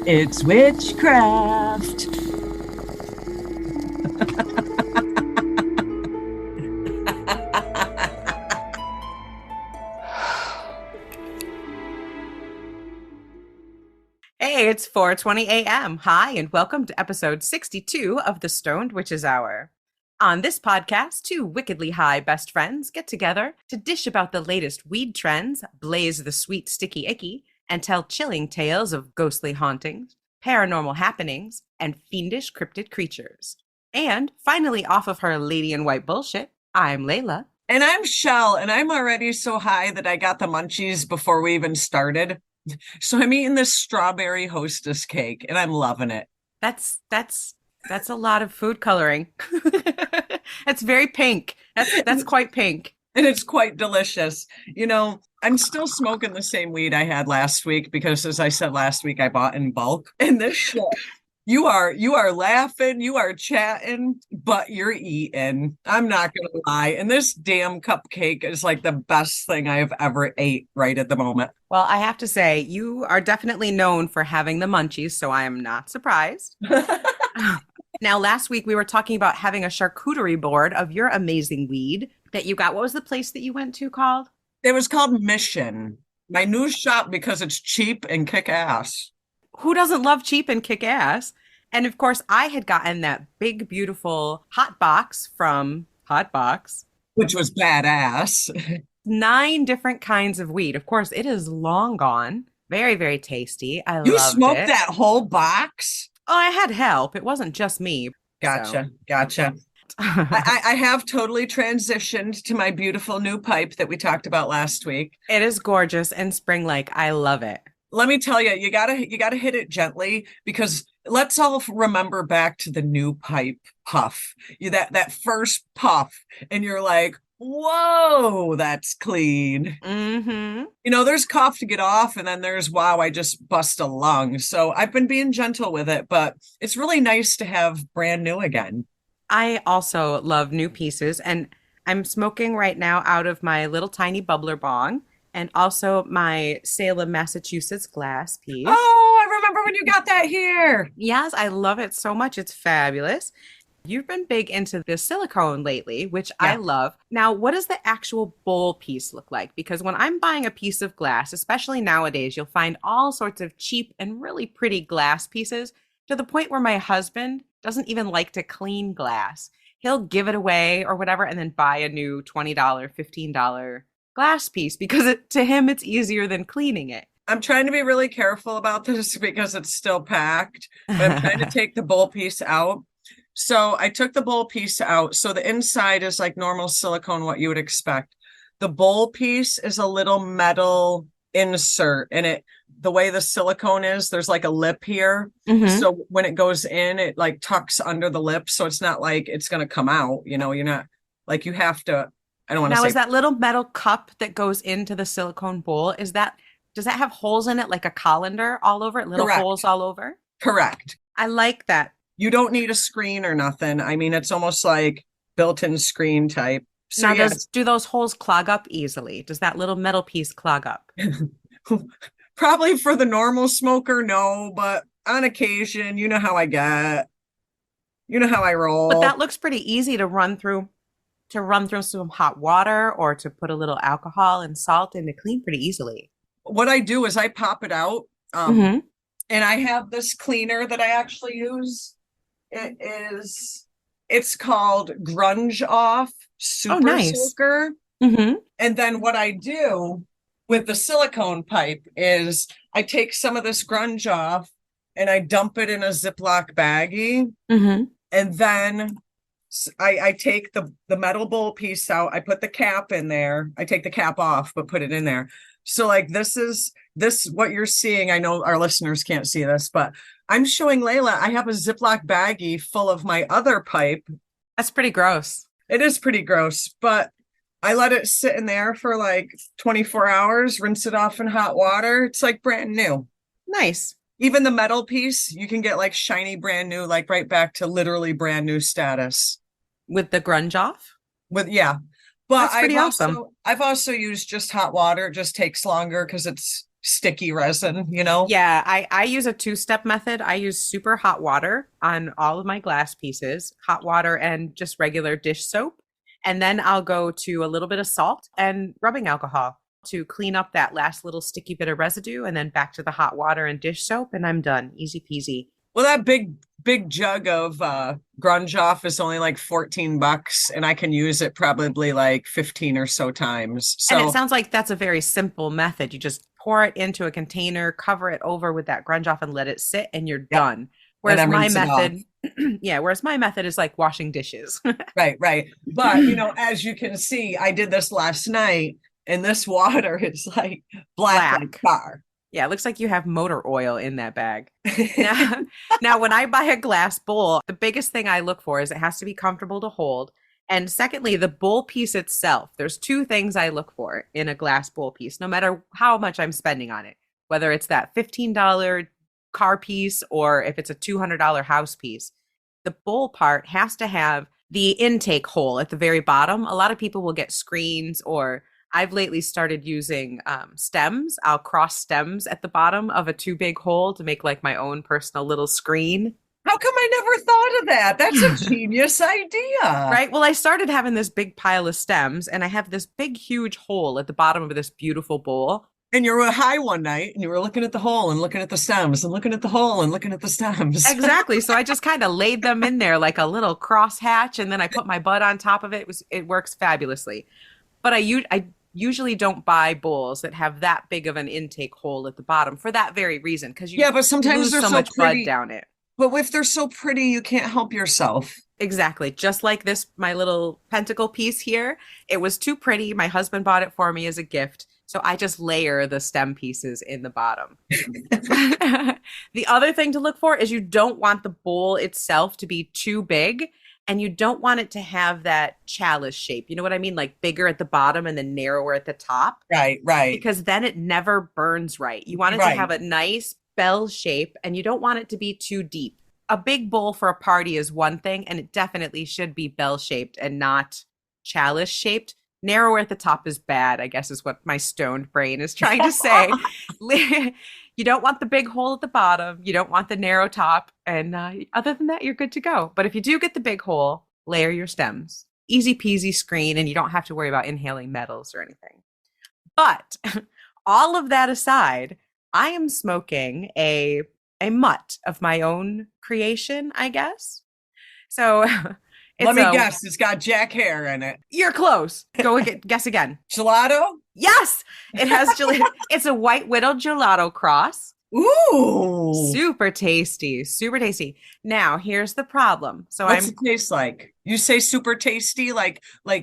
It's witchcraft. Hey, it's 4:20 a.m. Hi, and welcome to episode 62 of the Stoned Witches Hour. On this podcast, two wickedly high best friends get together to dish about the latest weed trends, blaze the sweet sticky icky, and tell chilling tales of ghostly hauntings, paranormal happenings, and fiendish cryptid creatures. And finally, off of her lady in white bullshit, I'm Layla. And I'm Chelle, and I'm already so high that I got the munchies before we even started. So I'm eating this strawberry hostess cake, and I'm loving it. That's a lot of food coloring. That's very pink. That's quite pink. And it's quite delicious. You know, I'm still smoking the same weed I had last week because, as I said last week, I bought in bulk. And this shit, you are laughing, you are chatting, but you're eating. I'm not gonna lie. And this damn cupcake is like the best thing I have ever ate right at the moment. Well, I have to say, you are definitely known for having the munchies, so I am not surprised. Now, last week we were talking about having a charcuterie board of your amazing weed that you got. What was the place that you went to called? It was called Mission, my new shop, because it's cheap and kick ass. Who doesn't love cheap and kick ass? And of course, I had gotten that big, beautiful hot box from Hot Box, Which was badass. 9 different kinds of weed. Of course, it is long gone. Very, very tasty. I You loved smoked it. that whole box? Oh, I had help. It wasn't just me. Gotcha. I have totally transitioned to my beautiful new pipe that we talked about last week. It is gorgeous and spring-like. I love it. Let me tell you, you gotta hit it gently, because let's all remember back to the new pipe puff. That first puff, and you're like, whoa, that's clean. Mm-hmm. You know, there's cough to get off, and then there's, wow, I just bust a lung. So I've been being gentle with it, but it's really nice to have brand new again. I also love new pieces, and I'm smoking right now out of my little tiny bubbler bong and also my Salem, Massachusetts glass piece. Oh, I remember when you got that here. Yes, I love it so much. It's fabulous. You've been big into the silicone lately, which I love. Now, what does the actual bowl piece look like? Because when I'm buying a piece of glass, especially nowadays, you'll find all sorts of cheap and really pretty glass pieces, to the point where my husband doesn't even like to clean glass. He'll give it away or whatever and then buy a new $20, $15 glass piece because to him it's easier than cleaning it. I'm trying to be really careful about this because it's still packed, but I'm trying to take the bowl piece out. So I took the bowl piece out. So the inside is like normal silicone, what you would expect. The bowl piece is a little metal insert, and the way the silicone is, there's like a lip here. Mm-hmm. So when it goes in, it like tucks under the lip. So it's not like it's going to come out, you know, you're not like, you have to, I don't want to Now, say. is that little metal cup that goes into the silicone bowl, does that have holes in it like a colander all over it, little Correct. holes all over? Correct. I like that. You don't need a screen or nothing. I mean, it's almost like built-in screen type. So Now, yeah, do those holes clog up easily? Does that little metal piece clog up? probably for the normal smoker, no, but on occasion, you know how I get. You know how I roll. But that looks pretty easy to run through some hot water or to put a little alcohol and salt in to clean pretty easily. What I do is I pop it out. Mm-hmm. And I have this cleaner that I actually use. It's called Grunge Off Super nice. Soaker. Mm-hmm. And then what I do with the silicone pipe is I take some of this grunge off and I dump it in a Ziploc baggie. Mm-hmm. And then I take the metal bowl piece out. I put the cap in there. I take the cap off, but put it in there. So like this what you're seeing. I know our listeners can't see this, but I'm showing Layla. I have a Ziploc baggie full of my other pipe. That's pretty gross. It is pretty gross, but I let it sit in there for like 24 hours, rinse it off in hot water. It's like brand new. Nice. Even the metal piece, you can get like shiny brand new, like right back to literally brand new status. With the grunge off? But that's pretty awesome. I've also used just hot water. It just takes longer because it's sticky resin, you know? Yeah, I use a two-step method. I use super hot water on all of my glass pieces, hot water and just regular dish soap. And then I'll go to a little bit of salt and rubbing alcohol to clean up that last little sticky bit of residue, and then back to the hot water and dish soap, and I'm done. Easy peasy. Well, that big jug of grunge off is only like $14, and I can use it probably like 15 or so times. And it So, sounds like that's a very simple method. You just pour it into a container, cover it over with that grunge off, and let it sit, and you're yeah, done. and Whereas then my rinse it off. method, yeah, whereas my method is like washing dishes. Right, right. But, as you can see, I did this last night, and this water is like black like Black. tar. Yeah, it looks like you have motor oil in that bag. Now, now when I buy a glass bowl, the biggest thing I look for is it has to be comfortable to hold. And secondly, the bowl piece itself. There's two things I look for in a glass bowl piece, no matter how much I'm spending on it, whether it's that $15 car piece or if it's a $200 house piece. The bowl part has to have the intake hole at the very bottom. A lot of people will get screens, or I've lately started using stems. I'll cross stems at the bottom of a too big hole to make like my own personal little screen. How come I never thought of that? That's a genius idea. Right. Well, I started having this big pile of stems, and I have this big, huge hole at the bottom of this beautiful bowl. And you were high one night and you were looking at the hole and looking at the stems and looking at the hole and looking at the stems. Exactly. So I just kind of laid them in there like a little crosshatch, and then I put my bud on top of it. It works fabulously. But I usually don't buy bowls that have that big of an intake hole at the bottom for that very reason, because Yeah, but you sometimes lose they're so so much pretty. bud down it. But if they're so pretty, you can't help yourself. Exactly. Just like this, my little pentacle piece here. It was too pretty. My husband bought it for me as a gift. So I just layer the stem pieces in the bottom. The other thing to look for is you don't want the bowl itself to be too big, and you don't want it to have that chalice shape. You know what I mean? Like bigger at the bottom and then narrower at the top, Right, right, because then it never burns right. You want it to right. have a nice bell shape, and you don't want it to be too deep. A big bowl for a party is one thing, and it definitely should be bell shaped and not chalice shaped. Narrower at the top is bad, I guess, is what my stoned brain is trying to say. You don't want the big hole at the bottom. You don't want the narrow top. And other than that, you're good to go. But if you do get the big hole, layer your stems. Easy peasy screen, and you don't have to worry about inhaling metals or anything. But all of that aside, I am smoking a mutt of my own creation, I guess. So Let me guess, it's got Jack hair in it. You're close. Go again, guess again. Gelato? Yes, it has gelato. It's a White Widow gelato cross. Ooh. Super tasty, super tasty. Now, here's the problem. So What's it taste like? You say super tasty, like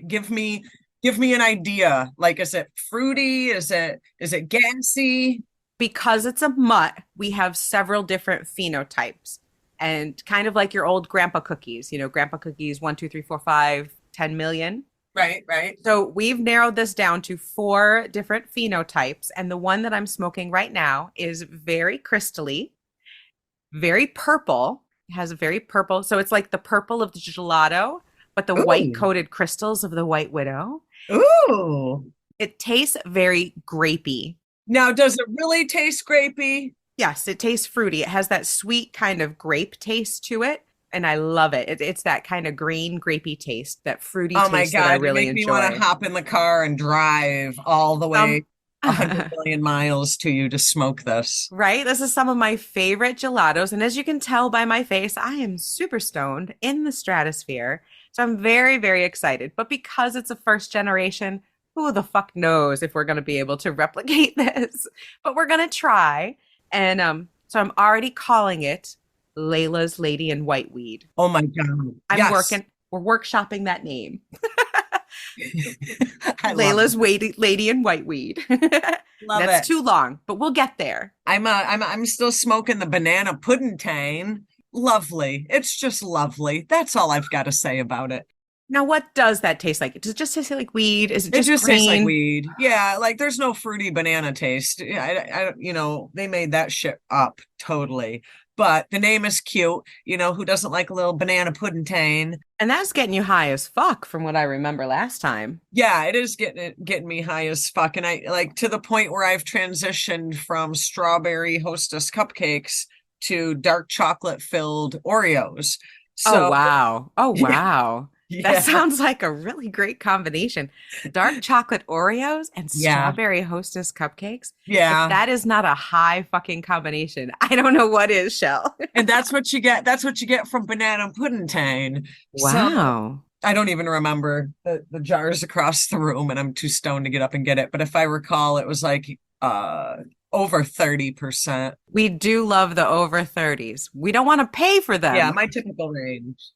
give me an idea. Like, is it fruity? Is it gassy? Because it's a mutt, we have several different phenotypes. And kind of like your old grandpa cookies, grandpa cookies 1, 2, 3, 4, 5, 10 million. Right, right. So we've narrowed this down to 4 different phenotypes. And the one that I'm smoking right now is very crystally, very purple. It has a very purple. So it's like the purple of the gelato, but the white coated crystals of the White Widow. Ooh. It tastes very grapey. Now, does it really taste grapey? Yes, it tastes fruity. It has that sweet kind of grape taste to it, and I love it. It's that kind of green grapey taste, that fruity taste my God, that I really it makes enjoy. me want to hop in the car and drive all the way 100 million miles to you to smoke this. Right? This is some of my favorite gelatos, and as you can tell by my face, I am super stoned in the stratosphere. So I'm very, very excited. But because it's a first generation, who the fuck knows if we're going to be able to replicate this? But we're going to try. And so I'm already calling it Layla's Lady in White Weed. Oh my God. We're workshopping that name. Layla's Lady in White Weed. Love That's it. too long, but we'll get there. I'm still smoking the banana pudding tang. Lovely. It's just lovely. That's all I've got to say about it. Now, what does that taste like? Does it just taste like weed? Is it It just just tastes like green? weed. Yeah, like there's no fruity banana taste. They made that shit up totally. But the name is cute. Who doesn't like a little banana pudding? And that's getting you high as fuck from what I remember last time. Yeah, it is getting me high as fuck. And I like to the point where I've transitioned from strawberry Hostess cupcakes to dark chocolate filled Oreos. Oh, So wow. Oh, yeah, wow. That yeah, sounds like a really great combination. Dark chocolate Oreos and yeah, strawberry Hostess cupcakes. If yeah. that is not a high fucking combination, I don't know what is, Shell. And that's what you get. That's what you get from banana pudding. So Wow. I don't even remember the jars across the room, and I'm too stoned to get up and get it. But if I recall, it was like over 30%. We do love the over 30s. We don't want to pay for Yeah, them. my typical range.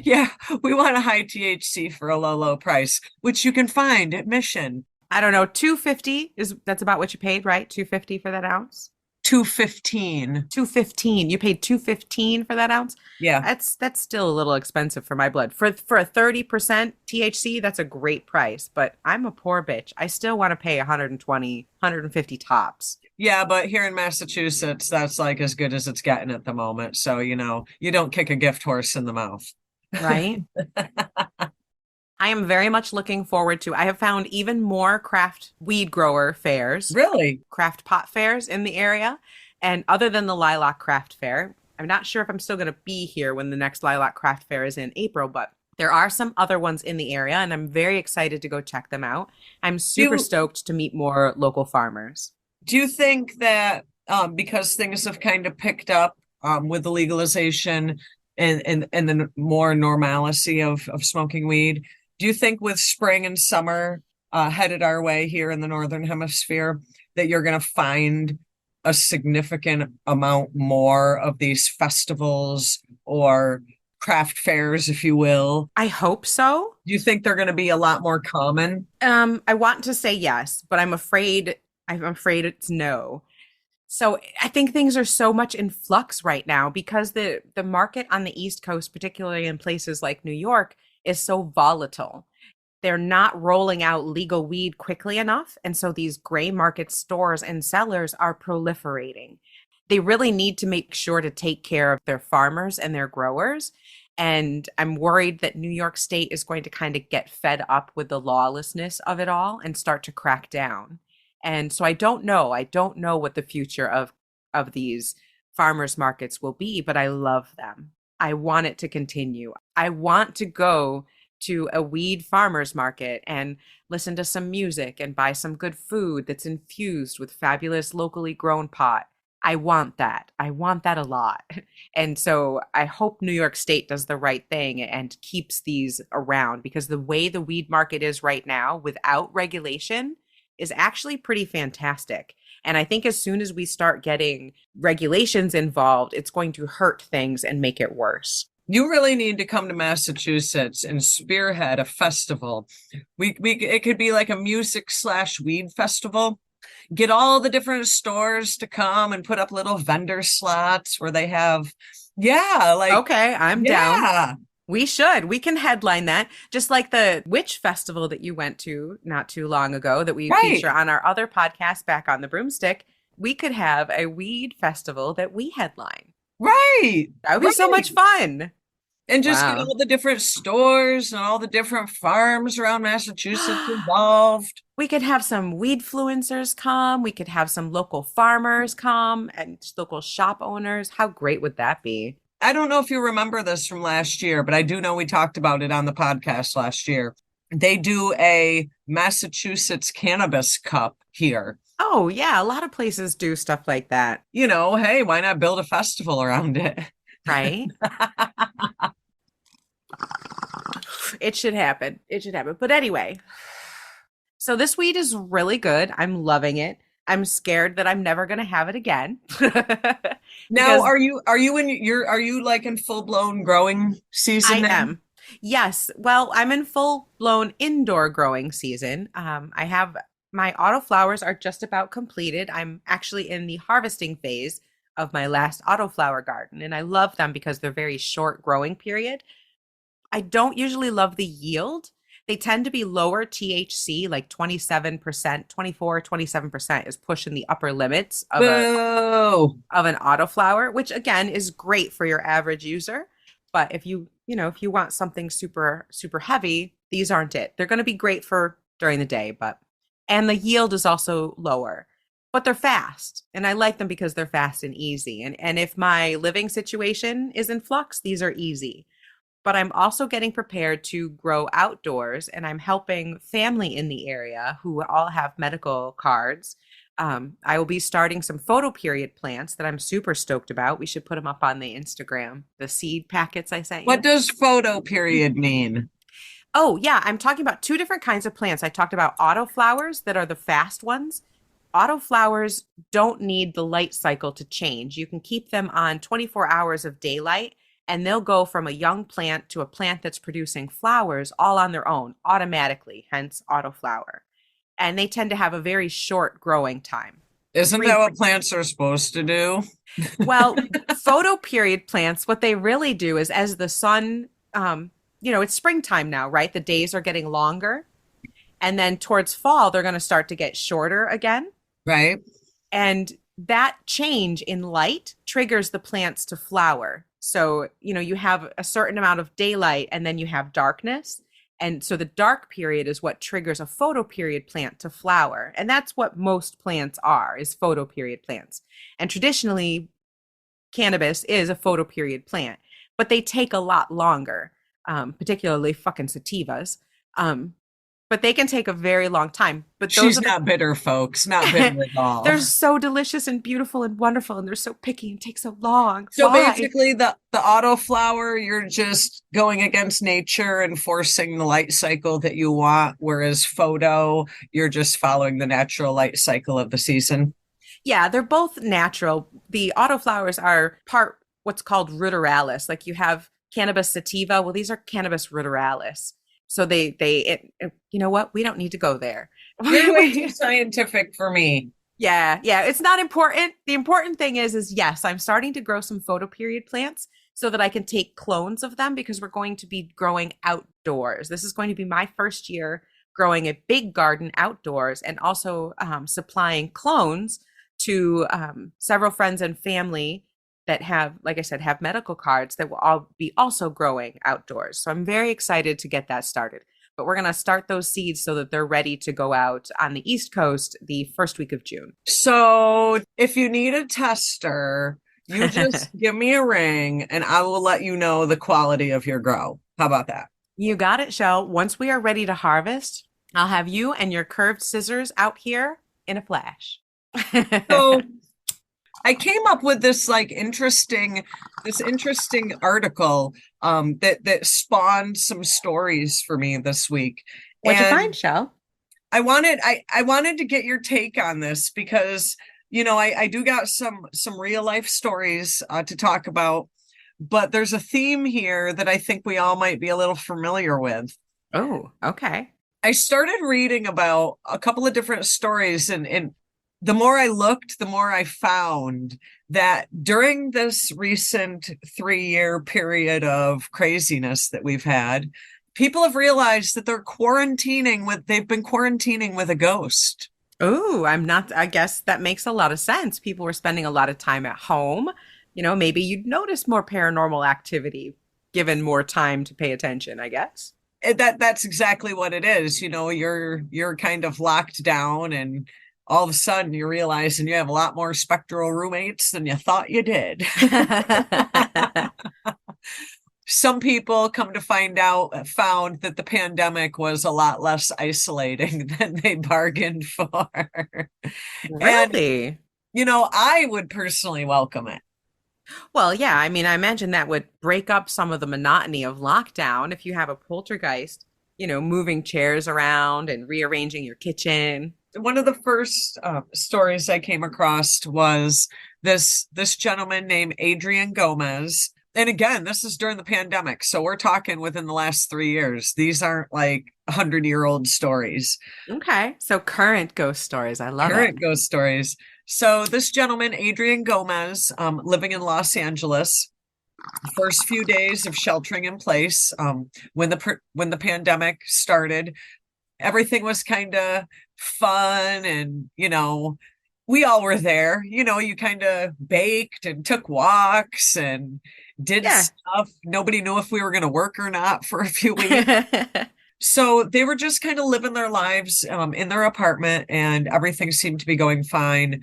Yeah, we want a high THC for a low price, which you can find at Mission. I don't know, 250 is that's about what you paid, right? 250 for that ounce? 215. 215. You paid 215 for that ounce? Yeah. That's still a little expensive for my blood. For a 30% THC, that's a great price, but I'm a poor bitch. I still want to pay 120, 150 tops. Yeah, but here in Massachusetts, that's like as good as it's getting at the moment. So, you don't kick a gift horse in the mouth. Right? I am very much looking forward to. I have found even more craft weed grower fairs, Really? craft pot fairs in the area. And other than the Lilac Craft Fair, I'm not sure if I'm still going to be here when the next Lilac Craft Fair is in April, but there are some other ones in the area, and I'm very excited to go check them out. I'm Do super you, stoked to meet more local farmers. do you think that because things have kind of picked up with the legalization and the more normalcy of smoking weed, do you think with spring and summer headed our way here in the Northern Hemisphere that you're going to find a significant amount more of these festivals or craft fairs, if you will? I hope so. Do you think they're going to be a lot more common? I want to say yes, but I'm afraid it's no. So I think things are so much in flux right now because the market on the East Coast, particularly in places like New York, is so volatile. They're not rolling out legal weed quickly enough, and so these gray market stores and sellers are proliferating. They really need to make sure to take care of their farmers and their growers. And I'm worried that New York State is going to kind of get fed up with the lawlessness of it all and start to crack down. And so I don't know. I don't know what the future of these farmers markets will be, but I love them. I want it to continue. I want to go to a weed farmers market and listen to some music and buy some good food that's infused with fabulous locally grown pot. I want that. I want that a lot. And so I hope New York State does the right thing and keeps these around because the way the weed market is right now without regulation is actually pretty fantastic. And I think as soon as we start getting regulations involved, it's going to hurt things and make it worse. You really need to come to Massachusetts and spearhead a festival. We it could be like a music slash weed festival. Get all the different stores to come and put up little vendor slots where they have, yeah, like, Okay, I'm down. yeah, We should. We can headline that. Just like the witch festival that you went to not too long ago that we right, feature on our other podcast, Back on the Broomstick. We could have a weed festival that we headline. right, That would be so right. much fun. And just get Wow. all the different stores and all the different farms around Massachusetts involved. We could have some weed influencers come. We could have some local farmers come and local shop owners. How great would that be? I don't know if you remember this from last year, but I do know we talked about it on the podcast last year. They do a Massachusetts Cannabis Cup here. Oh, yeah. A lot of places do stuff like that, Hey, why not build a festival around it? right? It should happen. It should happen. But anyway, so this weed is really good. I'm loving it. I'm scared that I'm never going to have it again. Now, Because are you like in full blown growing season I now? am. Yes. Well, I'm in full blown indoor growing season. I have my autoflowers are just about completed. I'm actually in the harvesting phase of my last autoflower garden, and I love them because they're very short growing period. I don't usually love the yield. They tend to be lower THC, like 27%, 24, 27% is pushing the upper limits Boo! of an autoflower, which again is great for your average user. But if you want something super, super heavy, these aren't it. They're going to be great for during the day, and the yield is also lower, but they're fast. And I like them because they're fast and easy. And if my living situation is in flux, these are easy. But I'm also getting prepared to grow outdoors, and I'm helping family in the area who all have medical cards. I will be starting some photo period plants that I'm super stoked about. We should put them up on the Instagram, the seed packets I sent What you. does photo period mean? Oh, yeah, I'm talking about two different kinds of plants. I talked about autoflowers that are the fast ones. Autoflowers don't need the light cycle to change. You can keep them on 24 hours of daylight, and they'll go from a young plant to a plant that's producing flowers all on their own automatically, hence autoflower. And they tend to have a very short growing time. Isn't that Three, what plants are supposed to do? well, photo period plants, what they really do is as the sun, it's springtime now, right? The days are getting longer. And then towards fall, they're going to start to get shorter again. Right? And that change in light triggers the plants to flower. So, you have a certain amount of daylight and then you have darkness. And so the dark period is what triggers a photoperiod plant to flower. And that's what most plants are, is photoperiod plants. And traditionally, cannabis is a photoperiod plant, but they take a lot longer, particularly fucking sativas. But they can take a very long time. But those She's are not bitter, folks. Not bitter at all. they're so delicious and beautiful and wonderful, and they're so picky and take so long. So Why? basically, the autoflower, you're just going against nature and forcing the light cycle that you want, whereas photo, you're just following the natural light cycle of the season. Yeah, they're both natural. The autoflowers are part what's called ruderalis. Like you have cannabis sativa. Well, these are cannabis ruderalis. So you know what? We don't need to go there. You're way too scientific for me. Yeah, yeah, it's not important. The important thing is yes, I'm starting to grow some photoperiod plants so that I can take clones of them because we're going to be growing outdoors. This is going to be my first year growing a big garden outdoors and also supplying clones to several friends and family that have, like I said, have medical cards that will all be also growing outdoors. So I'm very excited to get that started. But we're going to start those seeds so that they're ready to go out on the East Coast the first week of June. So if you need a tester, you just give me a ring and I will let you know the quality of your grow. How about that? You got it, Chelle. Once we are ready to harvest, I'll have you and your curved scissors out here in a flash. So I came up with this interesting article that spawned some stories for me this week. What'd you And find, Chelle? I wanted to get your take on this because I do got some real life stories to talk about, but there's a theme here that I think we all might be a little familiar with. Oh, okay. I started reading about a couple of different stories, and the more I looked, the more I found that during this recent 3-year period of craziness that we've had, people have realized that they've been quarantining with a ghost. Oh, I guess that makes a lot of sense. People were spending a lot of time at home. Maybe you'd notice more paranormal activity given more time to pay attention, I guess. That's exactly what it is. You're kind of locked down, and all of a sudden you're realizing you have a lot more spectral roommates than you thought you did. Some people found that the pandemic was a lot less isolating than they bargained for. Really? And, I would personally welcome it. Well, yeah, I mean, I imagine that would break up some of the monotony of lockdown if you have a poltergeist, moving chairs around and rearranging your kitchen. One of the first stories I came across was this gentleman named Adrian Gomez. And again, this is during the pandemic. So we're talking within the last 3 years. These aren't like 100-year-old stories. Okay. So current ghost stories. I love it. Current ghost stories. So this gentleman, Adrian Gomez, living in Los Angeles, First few days of sheltering in place, when the pandemic started, everything was kind of fun, and we all were there. You kind of baked and took walks and did Yeah. stuff. Nobody knew if we were going to work or not for a few weeks. So they were just kind of living their lives in their apartment, and everything seemed to be going fine,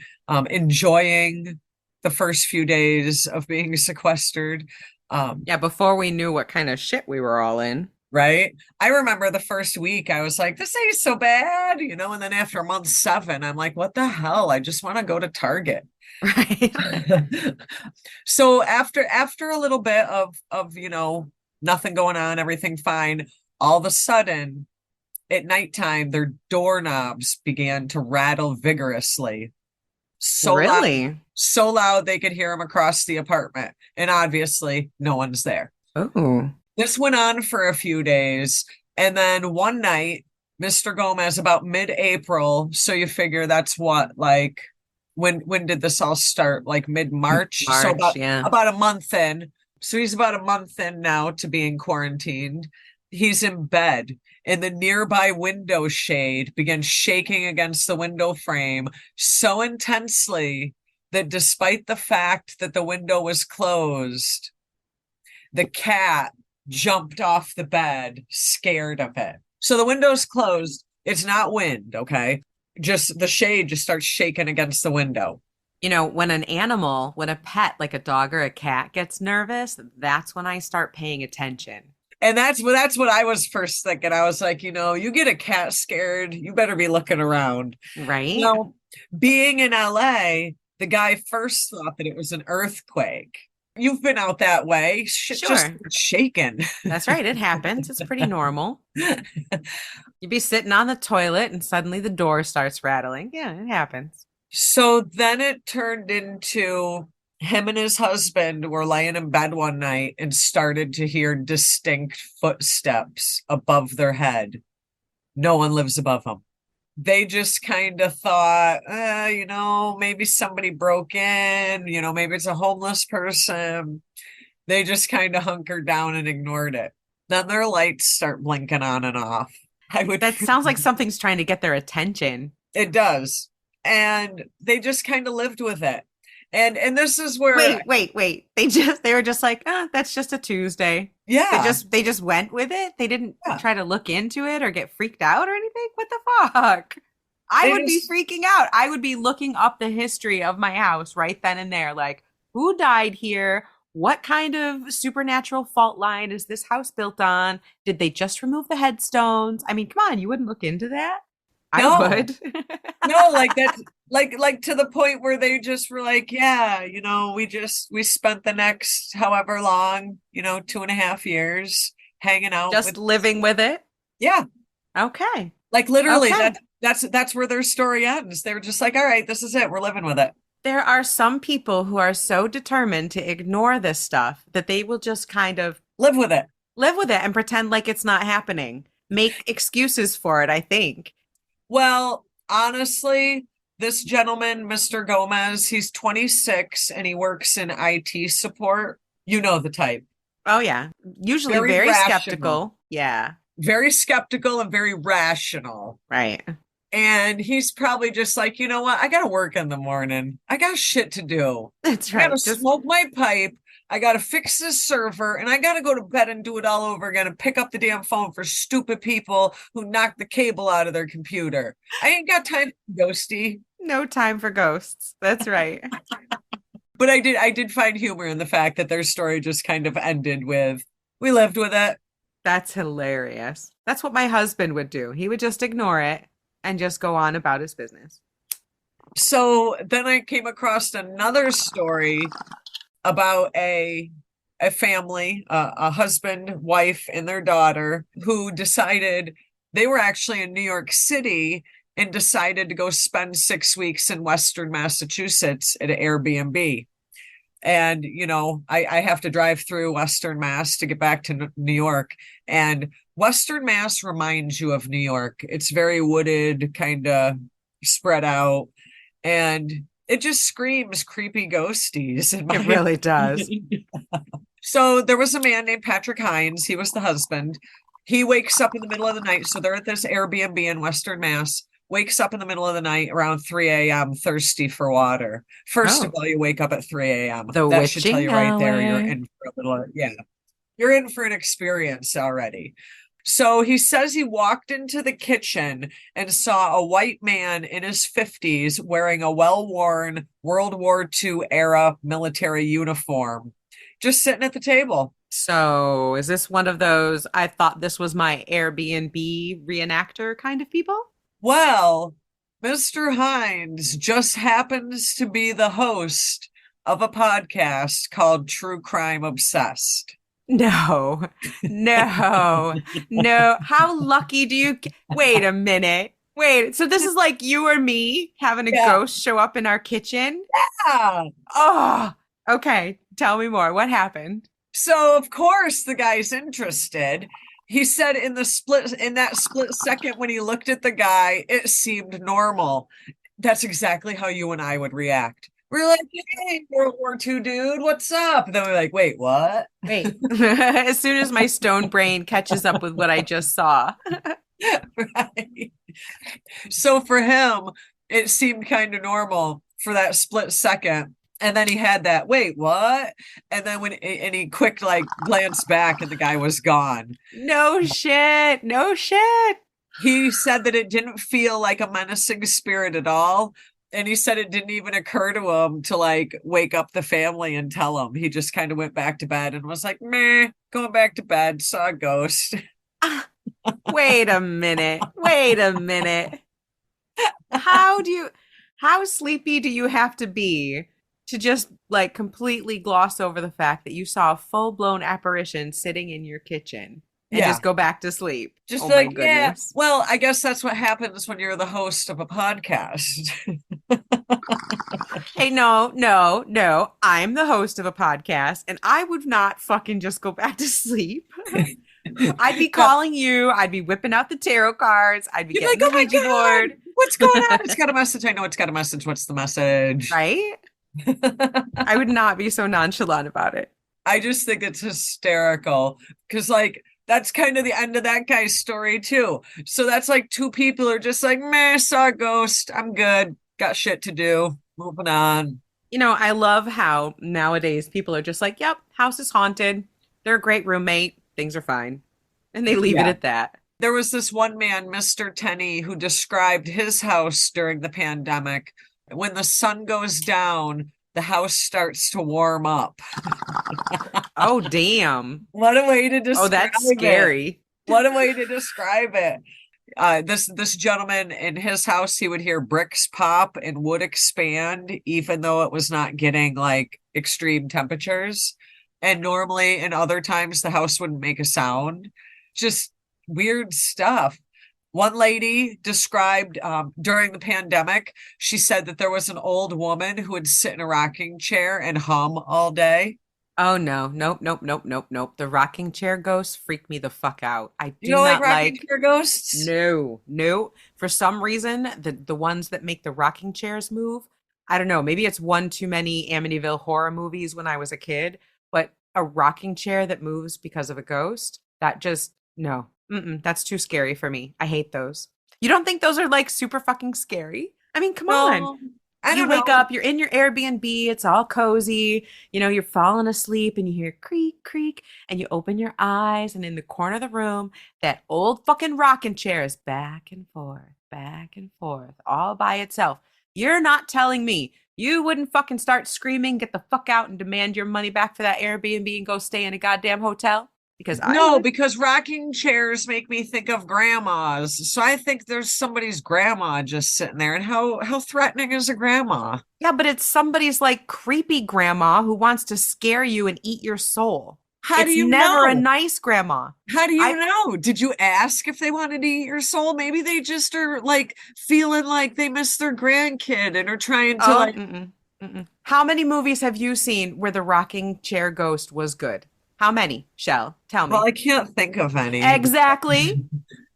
enjoying the first few days of being sequestered. Yeah, before we knew what kind of shit we were all in. Right. I remember the first week I was like, this ain't so bad, and then after month 7, I'm like, what the hell? I just want to go to Target. Right. So after a little bit of nothing going on, everything fine, all of a sudden at nighttime their doorknobs began to rattle vigorously. So loud, Really? so loud they could hear them across the apartment. And obviously no one's there. Oh. This went on for a few days. And then one night, Mr. Gomez, about mid-April, so you figure that's what, like, when did this all start? Like mid-March. So March, yeah. about a month in. So he's about a month in now to being quarantined. He's in bed, and the nearby window shade begins shaking against the window frame so intensely that despite the fact that the window was closed, the cat jumped off the bed, scared of it. So the window's closed. It's not wind, okay? Just the shade just starts shaking against the window. When when a pet, like a dog or a cat, gets nervous, that's when I start paying attention. And that's what I was first thinking. I was like, you get a cat scared, you better be looking around. Right? Now, being in LA, the guy first thought that it was an earthquake. You've been out that way. Shit just Sure. shaking. That's right. It happens. It's pretty normal. You'd be sitting on the toilet and suddenly the door starts rattling. Yeah, it happens. So then it turned into him and his husband were laying in bed one night and started to hear distinct footsteps above their head. No one lives above them. They just kind of thought, maybe somebody broke in, maybe it's a homeless person. They just kind of hunkered down and ignored it. Then their lights start blinking on and off. I would, That sounds like something's trying to get their attention. it does. And they just kind of lived with it. And this is where, Wait. They were just like, that's just a Tuesday. yeah, They just went with it. They didn't yeah. try to look into it or get freaked out or anything. What the fuck? I They would be just, freaking out. I would be looking up the history of my house right then and there. Like, who died here? What kind of supernatural fault line is this house built on? Did they just remove the headstones? I mean, come on, you wouldn't look into that? I no, would. no, like that, like to the point where they just were like, yeah, we spent the next however long, 2.5 years hanging out Just with, living with it. yeah, Okay. like literally Okay. that's where their story ends. They were just like, all right, this is it. We're living with it. There are some people who are so determined to ignore this stuff that they will just kind of Live with it. live with it and pretend like it's not happening. Make excuses for it, I think. Well, honestly, this gentleman, Mr. Gomez, he's 26 and he works in IT support. You know the type. Oh, yeah. Usually Very very rational. skeptical. Yeah. Very skeptical and very rational. Right. And he's probably just like, you know what? I got to work in the morning. I got shit to do. That's I got to right. Just smoke my pipe. I got to fix this server, and I got to go to bed and do it all over again and pick up the damn phone for stupid people who knock the cable out of their computer. I ain't got time for ghosty. no time for ghosts. That's right. But I did find humor in the fact that their story just kind of ended with, we lived with it. That's hilarious. That's what my husband would do. He would just ignore it and just go on about his business. So then I came across another story about a family, a husband, wife, and their daughter who decided they were actually in New York City and decided to go spend 6 weeks in Western Massachusetts at an Airbnb. And, I have to drive through Western Mass to get back to New York. And Western Mass reminds you of New York. It's very wooded, kind of spread out. And it just screams creepy ghosties. It really does. So there was a man named Patrick Hines. He was the husband. He wakes up in the middle of the night. So they're at this Airbnb in Western Mass. Wakes up in the middle of the night around 3 a.m. thirsty for water. First of Oh, all, you wake up at 3 a.m. the That should tell witching you right there you're hour. in for a little, yeah, you're in for an experience already. So he says he walked into the kitchen and saw a white man in his 50s wearing a well-worn World War II era military uniform, just sitting at the table. So, is this one of those I thought this was my Airbnb reenactor kind of people? Well, Mr. Hines just happens to be the host of a podcast called True Crime Obsessed. No, no, no. How lucky do you? Wait a minute. Wait, so this is like you or me having a Yeah. ghost show up in our kitchen? Yeah. Oh, okay. Tell me more. What happened? So of course the guy's interested. He said in that split second when he looked at the guy, it seemed normal. That's exactly how you and I would react. We're like, hey, World War II dude, what's up? And then we're like, wait, what? Wait. As soon as my stone brain catches up with what I just saw. Right. So for him, it seemed kind of normal for that split second. And then he had that, wait, what? And then he quick like glanced back and the guy was gone. No shit. No shit. He said that it didn't feel like a menacing spirit at all. And he said it didn't even occur to him to like wake up the family and tell them. He just kind of went back to bed and was like, meh, going back to bed, saw a ghost. Wait a minute. Wait a minute. How sleepy do you have to be to just like completely gloss over the fact that you saw a full-blown apparition sitting in your kitchen and Yeah. just go back to sleep? Just Oh my like, yeah. goodness. Well, I guess that's what happens when you're the host of a podcast. Hey, no, no, no. I'm the host of a podcast and I would not fucking just go back to sleep. I'd be calling you. I'd be whipping out the tarot cards. I'd be You're getting like, oh the my Ouija God, board. what's going on? It's got a message. I know it's got a message. What's the message? Right? I would not be so nonchalant about it. I just think it's hysterical because, like, that's kind of the end of that guy's story, too. So that's like two people are just like, meh, saw a ghost. I'm good. Got shit to do. Moving on. You know, I love how nowadays people are just like, yep, house is haunted. They're a great roommate. Things are fine. And they leave it Yeah. at that. There was this one man, Mr. Tenney, who described his house during the pandemic. When the sun goes down, the house starts to warm up. Oh, damn. What a way to Oh, describe that's it. scary. What a way to describe it. This gentleman in his house, he would hear bricks pop and wood expand, even though it was not getting like extreme temperatures. And normally, in other times, the house wouldn't make a sound. Just weird stuff. One lady described during the pandemic, she said that there was an old woman who would sit in a rocking chair and hum all day. Oh, no. Nope, nope, nope, nope, nope. The rocking chair ghosts freak me the fuck out. I You do don't like not rocking like. chair ghosts? No, no. For some reason, the ones that make the rocking chairs move, I don't know. Maybe it's one too many Amityville horror movies when I was a kid, but a rocking chair that moves because of a ghost, that just no. That's too scary for me. I hate those. You don't think those are like super fucking scary? I mean, come on. Well, I You don't wake know. up, you're in your Airbnb, it's all cozy, you know, you're falling asleep and you hear creak, creak, and you open your eyes, and in the corner of the room, that old fucking rocking chair is back and forth, all by itself. You're not telling me you wouldn't fucking start screaming, get the fuck out, and demand your money back for that Airbnb and go stay in a goddamn hotel? Because I No, would. because rocking chairs make me think of grandmas. So I think there's somebody's grandma just sitting there. And how threatening is a grandma? Yeah, but it's somebody's like creepy grandma who wants to scare you and eat your soul. How do It's you never a know? nice grandma. How do you I know? Did you ask if they wanted to eat your soul? Maybe they just are like feeling like they miss their grandkid and are trying to Oh, like, how many movies have you seen where the rocking chair ghost was good? How many, Shell? Tell well, me. I can't think of any. Exactly.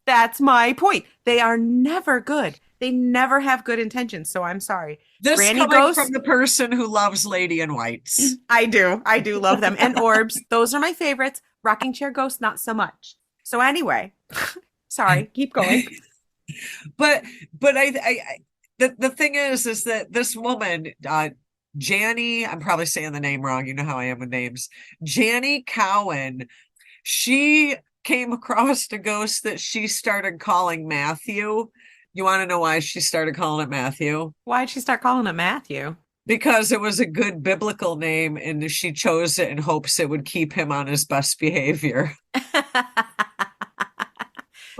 That's my point. They are never good. They never have good intentions. So I'm sorry. This Granny coming from ghosts, the person who loves Lady in Whites. I do. I do love them. And orbs, those are my favorites. Rocking chair ghosts, not so much. So anyway, sorry, keep going. But the thing is that this woman, Janny, I'm probably saying the name wrong. You know how I am with names. Janny Cowan, she came across a ghost that she started calling Matthew. You want to know why she started calling it Matthew? Why'd she start calling it Matthew? Because it was a good biblical name and she chose it in hopes it would keep him on his best behavior.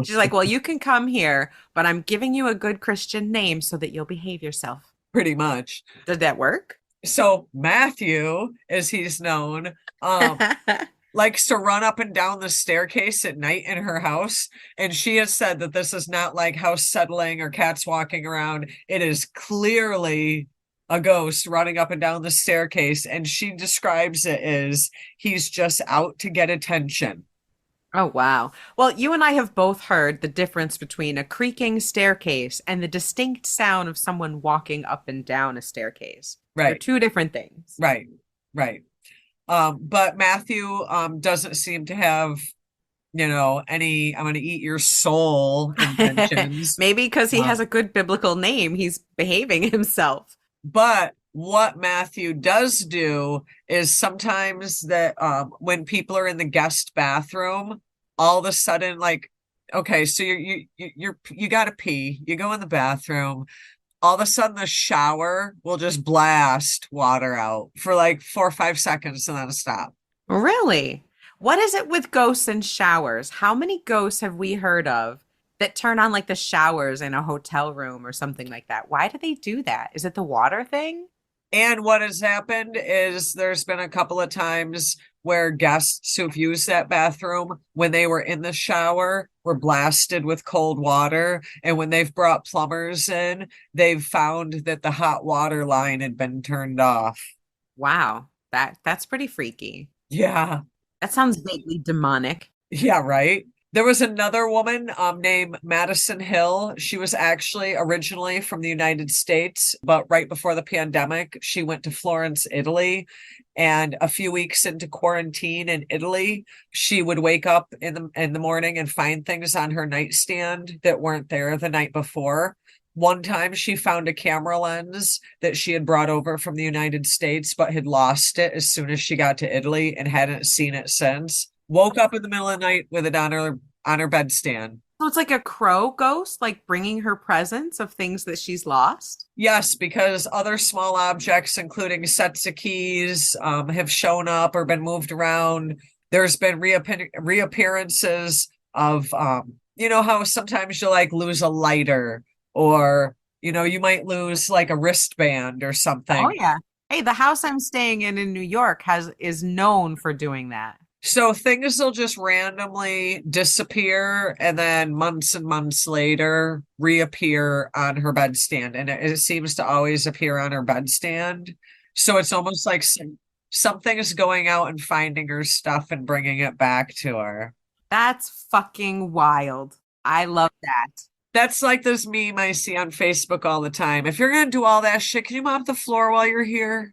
She's like, well, you can come here, but I'm giving you a good Christian name so that you'll behave yourself. Pretty much. Did that work? So Matthew, as he's known, likes to run up and down the staircase at night in her house. And she has said that this is not like house settling or cats walking around. It is clearly a ghost running up and down the staircase. And she describes it as he's just out to get attention. Oh, wow. Well, you and I have both heard the difference between a creaking staircase and the distinct sound of someone walking up and down a staircase. Right. They're two different things. Right. Right. But Matthew doesn't seem to have, any I'm going to eat your soul intentions. Maybe because he has a good biblical name, he's behaving himself. But what Matthew does do is sometimes that when people are in the guest bathroom, all of a sudden, like, okay, so you gotta pee, you go in the bathroom, all of a sudden the shower will just blast water out for like 4 or 5 seconds and then stop. Really? What is it with ghosts and showers? How many ghosts have we heard of that turn on like the showers in a hotel room or something like that? Why do they do that? Is it the water thing? And what has happened is there's been a couple of times where guests who've used that bathroom, when they were in the shower, were blasted with cold water. And when they've brought plumbers in, they've found that the hot water line had been turned off. Wow. That's pretty freaky. Yeah. That sounds vaguely demonic. Yeah, right. There was another woman named Madison Hill. She was actually originally from the United States, but right before the pandemic, she went to Florence, Italy. And a few weeks into quarantine in Italy, she would wake up in the morning and find things on her nightstand that weren't there the night before. One time she found a camera lens that she had brought over from the United States, but had lost it as soon as she got to Italy and hadn't seen it since. Woke up in the middle of the night with it on her bedstand. So it's like a crow ghost, like bringing her presents of things that she's lost? Yes, because other small objects, including sets of keys, have shown up or been moved around. There's been reappearances of, how sometimes you like lose a lighter or, you might lose like a wristband or something. Oh, yeah. Hey, the house I'm staying in New York is known for doing that. So things will just randomly disappear and then months and months later reappear on her bedstand. And it seems to always appear on her bedstand. So it's almost like something is going out and finding her stuff and bringing it back to her. That's fucking wild. I love that. That's like this meme I see on Facebook all the time. If you're going to do all that shit, can you mop the floor while you're here?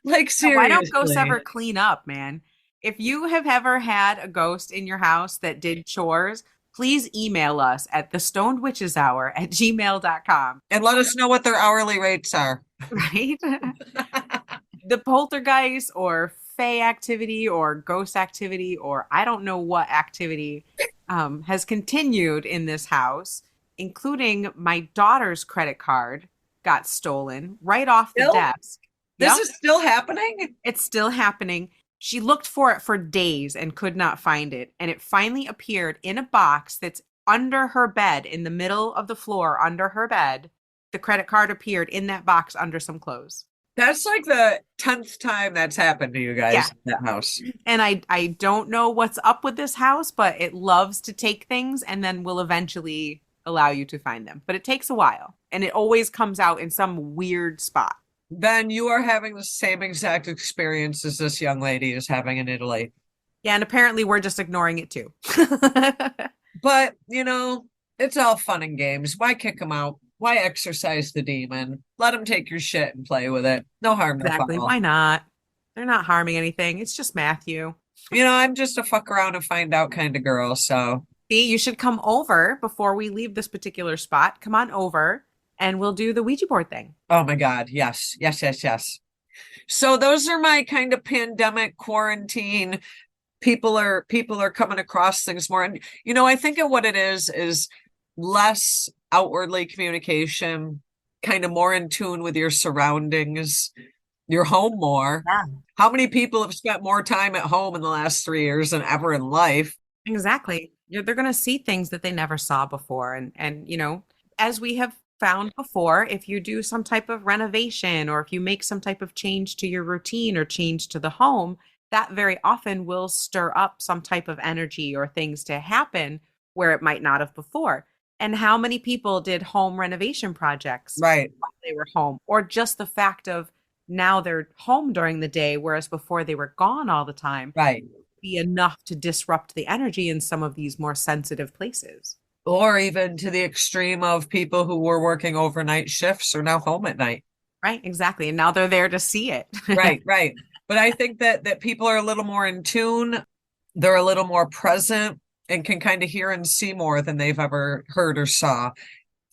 Like, seriously. Why don't ghosts ever clean up, man? If you have ever had a ghost in your house that did chores, please email us at thestonedwitcheshour@gmail.com. And let us know what their hourly rates are. Right? The poltergeist or fae activity or ghost activity or I don't know what activity has continued in this house, including my daughter's credit card got stolen right off the desk. This is still happening? It's still happening. She looked for it for days and could not find it. And it finally appeared in a box that's under her bed, in the middle of the floor under her bed. The credit card appeared in that box under some clothes. That's like the 10th time that's happened to you guys in that house. And I don't know what's up with this house, but it loves to take things and then will eventually allow you to find them. But it takes a while. And it always comes out in some weird spot. Then you are having the same exact experience as this young lady is having in Italy. Yeah, and apparently we're just ignoring it too. But, it's all fun and games. Why kick them out? Why exercise the demon? Let them take your shit and play with it. No harm, no Exactly. foul. Why not? They're not harming anything. It's just Matthew. I'm just a fuck around and find out kind of girl. So, See, you should come over before we leave this particular spot. Come on over and we'll do the Ouija board thing. oh my God. Yes, yes, yes, yes. So those are my kind of pandemic quarantine. People are coming across things more. And, I think of what it is less outwardly communication, kind of more in tune with your surroundings, your home more. Yeah. How many people have spent more time at home in the last 3 years than ever in life? Exactly. They're going to see things that they never saw before. And, as we have found before, if you do some type of renovation or if you make some type of change to your routine or change to the home, that very often will stir up some type of energy or things to happen where it might not have before. And how many people did home renovation projects Right, while they were home? Or just the fact of now they're home during the day, whereas before they were gone all the time, right. be enough to disrupt the energy in some of these more sensitive places. Or even to the extreme of people who were working overnight shifts are now home at night. Right, exactly. And now they're there to see it. Right, right. But I think that people are a little more in tune. They're a little more present and can kind of hear and see more than they've ever heard or saw.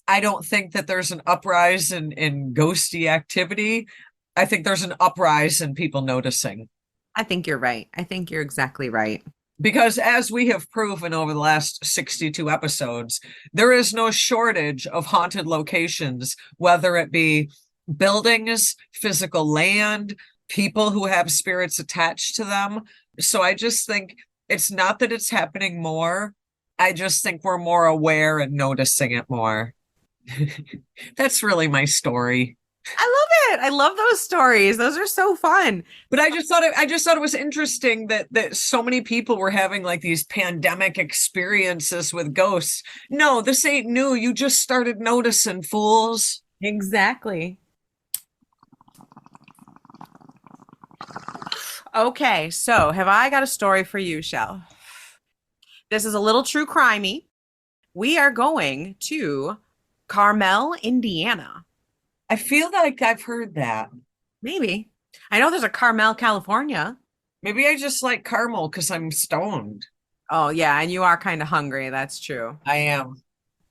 I don't think that there's an uprise in ghosty activity. I think there's an uprise in people noticing. I think you're right. I think you're exactly right. Because as we have proven over the last 62 episodes, there is no shortage of haunted locations, whether it be buildings, physical land, people who have spirits attached to them. So I just think it's not that it's happening more. I just think we're more aware and noticing it more. That's really my story. I love it. I love those stories. Those are so fun. But I just thought it was interesting that so many people were having like these pandemic experiences with ghosts. No, this ain't new. You just started noticing, fools. Exactly. Okay, so have I got a story for you, Chelle? This is a little true crimey. We are going to Carmel, Indiana. I feel like I've heard that. Maybe. I know there's a Carmel, California. Maybe I just like caramel because I'm stoned. Oh, yeah, and you are kind of hungry. That's true. I am.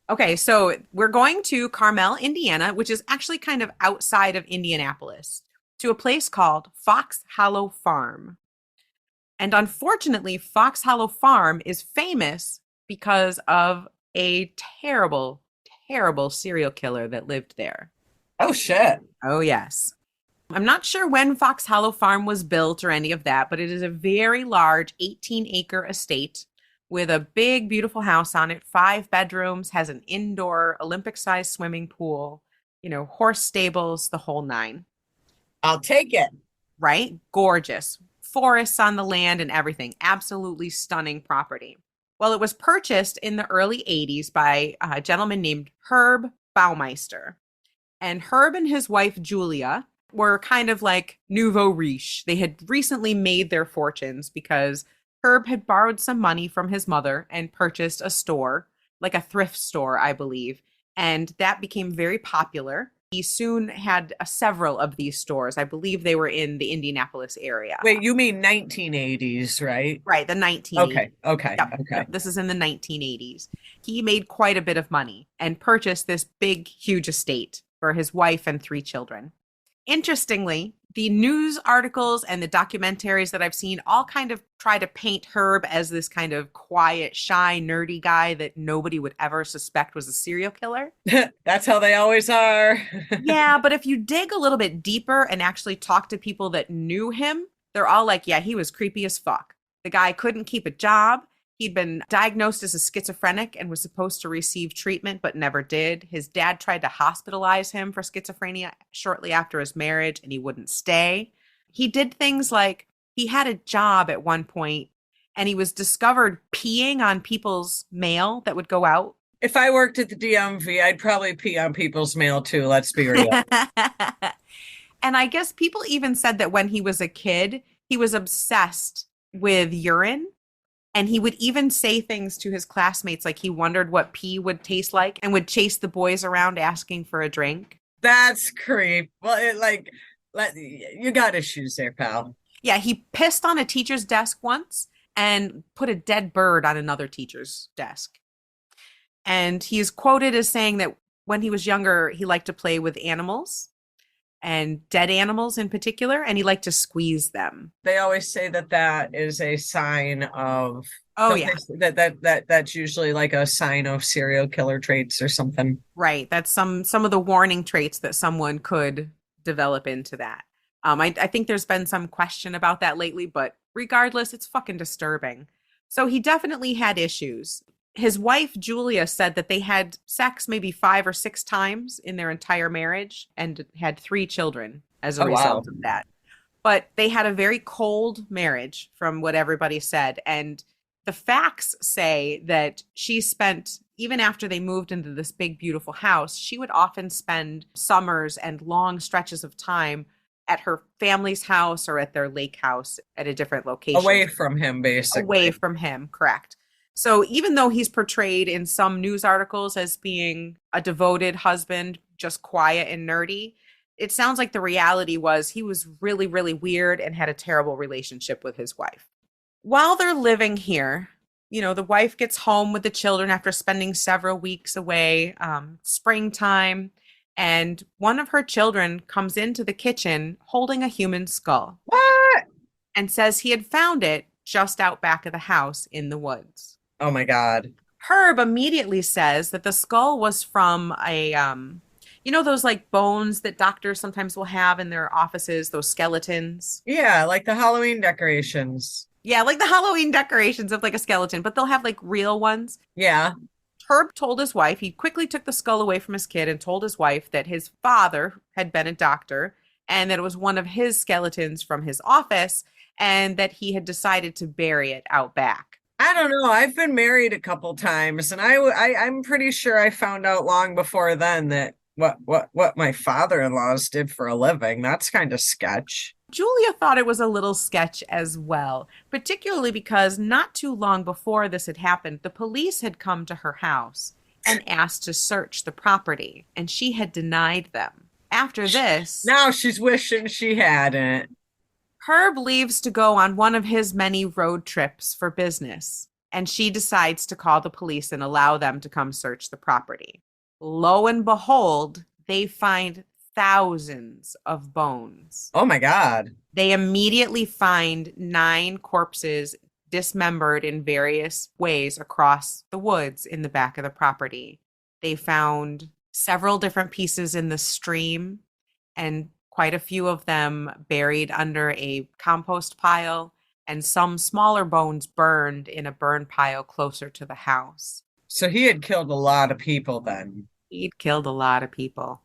Okay, so we're going to Carmel, Indiana, which is actually kind of outside of Indianapolis, to a place called Fox Hollow Farm. And unfortunately, Fox Hollow Farm is famous because of a terrible, terrible serial killer that lived there. Oh shit. Oh, yes. I'm not sure when Fox Hollow Farm was built or any of that, but it is a very large 18-acre estate with a big, beautiful house on it, 5 bedrooms, has an indoor Olympic-sized swimming pool, horse stables, the whole 9. I'll take it. Right? Gorgeous. Forests on the land and everything. Absolutely stunning property. Well, it was purchased in the early 80s by a gentleman named Herb Baumeister. And Herb and his wife, Julia, were kind of like nouveau riche. They had recently made their fortunes because Herb had borrowed some money from his mother and purchased a store, like a thrift store, I believe. And that became very popular. He soon had several of these stores. I believe they were in the Indianapolis area. Wait, you mean 1980s, right? Right, the 1980s. Okay. Yep. This is in the 1980s. He made quite a bit of money and purchased this big, huge estate for his wife and 3 children. Interestingly, the news articles and the documentaries that I've seen all kind of try to paint Herb as this kind of quiet, shy, nerdy guy that nobody would ever suspect was a serial killer. That's how they always are. Yeah, but if you dig a little bit deeper and actually talk to people that knew him, they're all like, yeah, he was creepy as fuck. The guy couldn't keep a job. He'd been diagnosed as a schizophrenic and was supposed to receive treatment, but never did. His dad tried to hospitalize him for schizophrenia shortly after his marriage, and he wouldn't stay. He did things like he had a job at one point, and he was discovered peeing on people's mail that would go out. If I worked at the DMV, I'd probably pee on people's mail too, let's be real. And I guess people even said that when he was a kid, he was obsessed with urine. And he would even say things to his classmates like he wondered what pee would taste like and would chase the boys around asking for a drink. That's creep. Well, you got issues there, pal. Yeah, he pissed on a teacher's desk once and put a dead bird on another teacher's desk. And he's quoted as saying that when he was younger, he liked to play with animals and dead animals in particular, and he liked to squeeze them. They always say that that is a sign of Oh yeah, that's usually like a sign of serial killer traits or something. right. That's some of the warning traits that someone could develop into that. I think there's been some question about that lately, but regardless, it's fucking disturbing. So he definitely had issues. His wife, Julia, said that they had sex maybe 5 or 6 times in their entire marriage and had 3 children as a Oh wow. result of that. But they had a very cold marriage, from what everybody said. And the facts say that she spent, even after they moved into this big, beautiful house, she would often spend summers and long stretches of time at her family's house or at their lake house at a different location. Away from him, Away basically. from him, correct. So even though he's portrayed in some news articles as being a devoted husband, just quiet and nerdy, it sounds like the reality was he was really, really weird and had a terrible relationship with his wife. While they're living here, the wife gets home with the children after spending several weeks away, springtime, and one of her children comes into the kitchen holding a human skull What? and says he had found it just out back of the house in the woods. Oh my God. Herb immediately says that the skull was from those like bones that doctors sometimes will have in their offices, those skeletons. Yeah, like the Halloween decorations. Yeah, like the Halloween decorations of like a skeleton, but they'll have like real ones. Yeah. Herb told his wife, he quickly took the skull away from his kid and told his wife that his father had been a doctor and that it was one of his skeletons from his office and that he had decided to bury it out back. I don't know. I've been married a couple times, and I'm pretty sure I found out long before then that what my father-in-laws did for a living. That's kind of sketch. Julia thought it was a little sketch as well, particularly because not too long before this had happened, the police had come to her house and asked to search the property, and she had denied them. After this, Now she's wishing she hadn't. Herb leaves to go on one of his many road trips for business, and she decides to call the police and allow them to come search the property. Lo and behold, they find thousands of bones. Oh my God. They immediately find 9 corpses dismembered in various ways across the woods in the back of the property. They found several different pieces in the stream and quite a few of them buried under a compost pile and some smaller bones burned in a burn pile closer to the house. So he had killed a lot of people then. He'd killed a lot of people.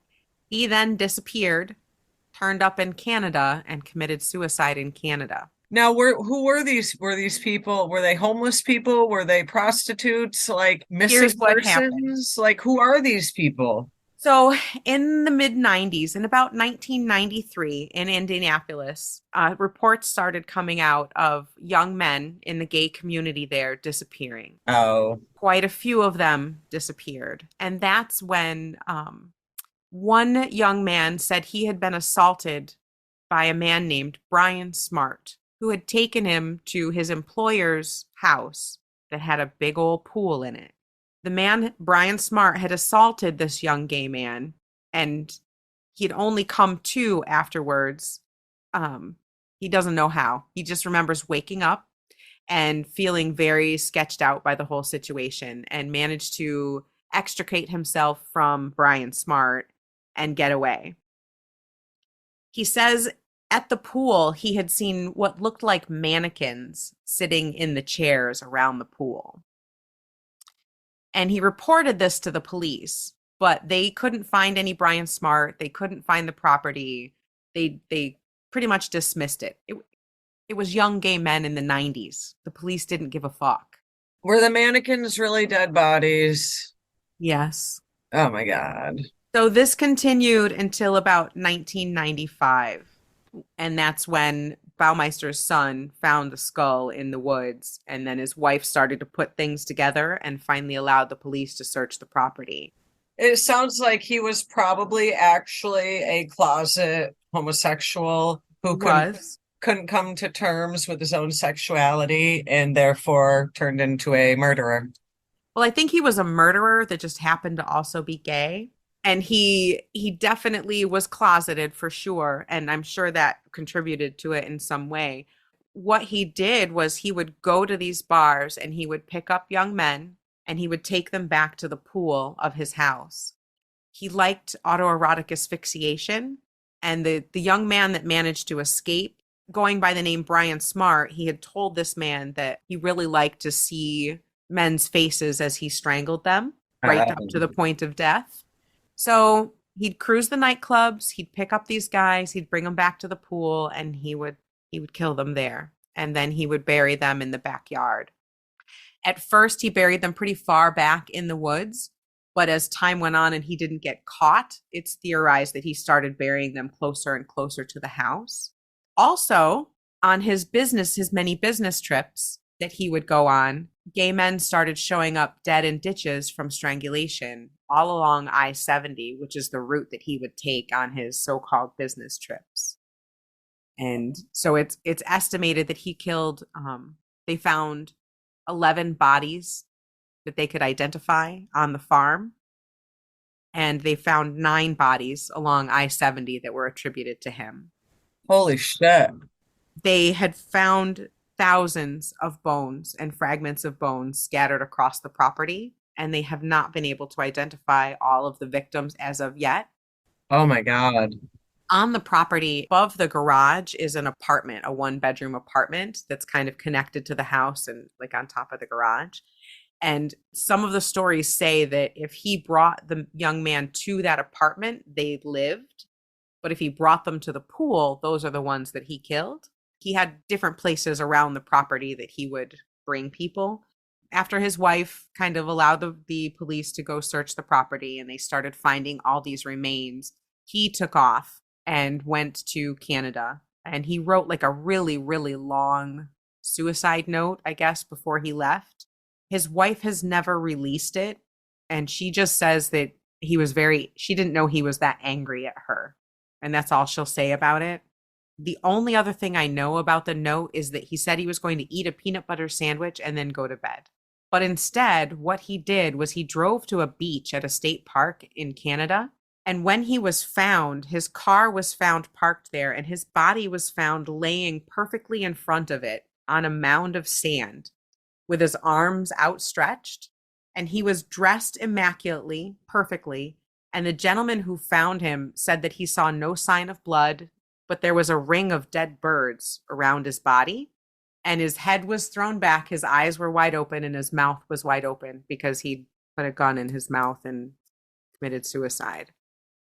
He then disappeared, turned up in Canada, and committed suicide in Canada. Now, who were these? Were these people? Were they homeless people? Were they prostitutes? Like missing Here's what happened. persons? Like who are these people? So, in the mid 90s, in about 1993 in Indianapolis, reports started coming out of young men in the gay community there disappearing. Oh, Quite a few of them disappeared. And that's when one young man said he had been assaulted by a man named Brian Smart, who had taken him to his employer's house that had a big old pool in it. The man, Brian Smart, had assaulted this young gay man, and he'd only come to afterwards. He doesn't know how. He just remembers waking up and feeling very sketched out by the whole situation and managed to extricate himself from Brian Smart and get away. He says at the pool, he had seen what looked like mannequins sitting in the chairs around the pool. And he reported this to the police, but they couldn't find any Brian Smart. They couldn't find the property. They pretty much dismissed it. It was young gay men in the 90s. The police didn't give a fuck. were the mannequins really dead bodies? Yes. Oh my God. So this continued until about 1995. And that's when Baumeister's son found the skull in the woods, and then his wife started to put things together and finally allowed the police to search the property. It sounds like he was probably actually a closet homosexual who Was. couldn't come to terms with his own sexuality and therefore turned into a murderer. Well, I think he was a murderer that just happened to also be gay. And he definitely was closeted for sure. And I'm sure that contributed to it in some way. What he did was he would go to these bars and he would pick up young men and he would take them back to the pool of his house. He liked autoerotic asphyxiation. And the young man that managed to escape, going by the name Brian Smart, he had told this man that he really liked to see men's faces as he strangled them, right up to the point of death. So he'd cruise the nightclubs, he'd pick up these guys, he'd bring them back to the pool, and he would kill them there. And then he would bury them in the backyard. At first, he buried them pretty far back in the woods, but as time went on and he didn't get caught, it's theorized that he started burying them closer and closer to the house. Also, on his many business trips that he would go on, gay men started showing up dead in ditches from strangulation all along I-70, which is the route that he would take on his so-called business trips. And so it's estimated that he killed, they found 11 bodies that they could identify on the farm. And they found 9 bodies along I-70 that were attributed to him. Holy shit. They had found thousands of bones and fragments of bones scattered across the property, and they have not been able to identify all of the victims as of yet. Oh my God. On the property above the garage is an apartment, a 1-bedroom apartment that's kind of connected to the house and like on top of the garage. And some of the stories say that if he brought the young man to that apartment, they lived. But if he brought them to the pool, those are the ones that he killed. He had different places around the property that he would bring people. After his wife kind of allowed the police to go search the property and they started finding all these remains, he took off and went to Canada. And he wrote like a really, really long suicide note, I guess, before he left. His wife has never released it. And she just says that she didn't know he was that angry at her. And that's all she'll say about it. The only other thing I know about the note is that he said he was going to eat a peanut butter sandwich and then go to bed. But instead, what he did was he drove to a beach at a state park in Canada. And when he was found, his car was found parked there and his body was found laying perfectly in front of it on a mound of sand with his arms outstretched. And he was dressed immaculately, perfectly. And the gentleman who found him said that he saw no sign of blood, but there was a ring of dead birds around his body. And his head was thrown back, his eyes were wide open, and his mouth was wide open because he'd put a gun in his mouth and committed suicide.